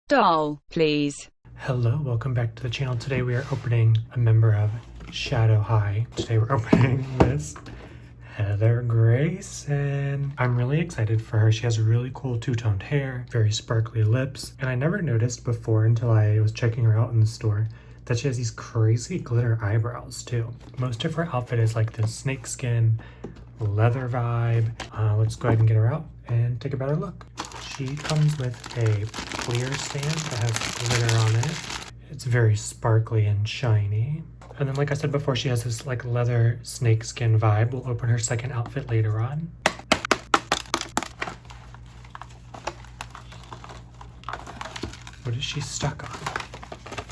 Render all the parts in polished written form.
Doll, please. Hello, welcome back to the channel. Today we are opening a member of Shadow High. Today we're opening Miss Heather Grayson. I'm really excited for her. She has really cool two-toned hair, very sparkly lips, and I never noticed before until I was checking her out in the store that she has these crazy glitter eyebrows too. Most of her outfit is like this snakeskin leather vibe. Let's go ahead and get her out and take a better look. She comes with a clear stand that has glitter on it. It's very sparkly and shiny. And then, like I said before, she has this like leather snakeskin vibe. We'll open her second outfit later on. What is she stuck on?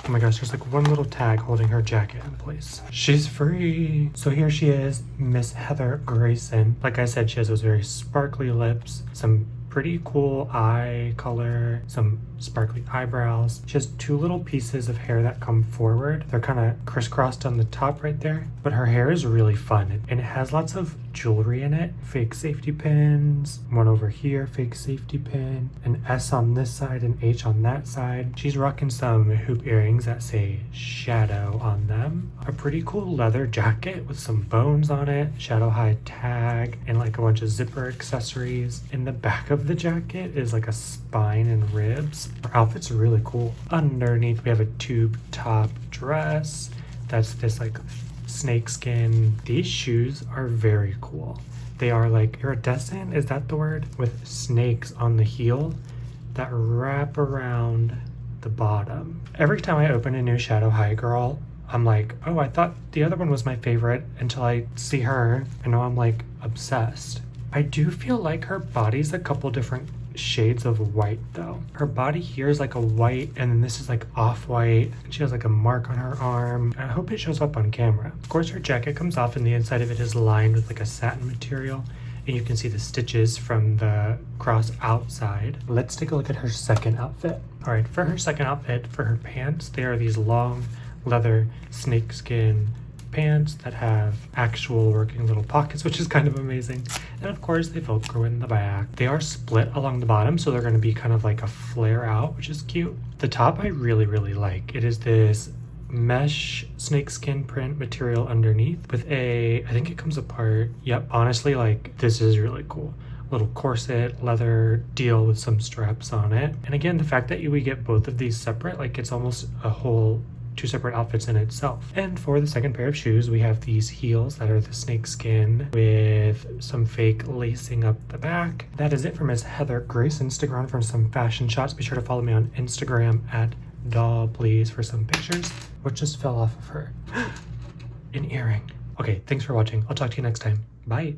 Oh my gosh, there's like one little tag holding her jacket in place. She's free. So here she is, Miss Heather Grayson. Like I said, she has those very sparkly lips, some pretty cool eye color, some sparkly eyebrows. She has two little pieces of hair that come forward. They're kind of crisscrossed on the top right there, but her hair is really fun and it has lots of jewelry in it. Fake safety pins, one over here, fake safety pin, an S on this side, an H on that side. She's rocking some hoop earrings that say Shadow on them. A pretty cool leather jacket with some bones on it, Shadow High tag, and like a bunch of zipper accessories. In the back of the jacket is like a spine and ribs. Her outfit's really cool. Underneath we have a tube top dress that's this like snakeskin. These shoes are very cool. They are like iridescent, is that the word? With snakes on the heel that wrap around the bottom. Every time I open a new Shadow High girl, I'm like, oh, I thought the other one was my favorite until I see her, and now I'm like obsessed. I do feel like her body's a couple different shades of white though. Her body here is like a white, and then this is like off-white. She has like a mark on her arm. I hope it shows up on camera. Of course, her jacket comes off and the inside of it is lined with like a satin material, and you can see the stitches from the cross outside. Let's take a look at her second outfit. All right, for her second outfit, for her pants, they are these long leather snakeskin pants that have actual working little pockets, which is kind of amazing. And of course they velcro in the back. They are split along the bottom, so they're going to be kind of like a flare out, which is cute. The top I really like. It is this mesh snakeskin print material underneath with a, I think it comes apart. Yep, honestly, like this is really cool. Little corset leather deal with some straps on it. And again, the fact that we get both of these separate, like it's almost a whole two separate outfits in itself. And for the second pair of shoes, we have these heels that are the snakeskin with some fake lacing up the back. That is it for Miss Heather Grayson. Stick around for some fashion shots. Be sure to follow me on Instagram at dollpls for some pictures. What just fell off of her? An earring. Okay, thanks for watching. I'll talk to you next time. Bye.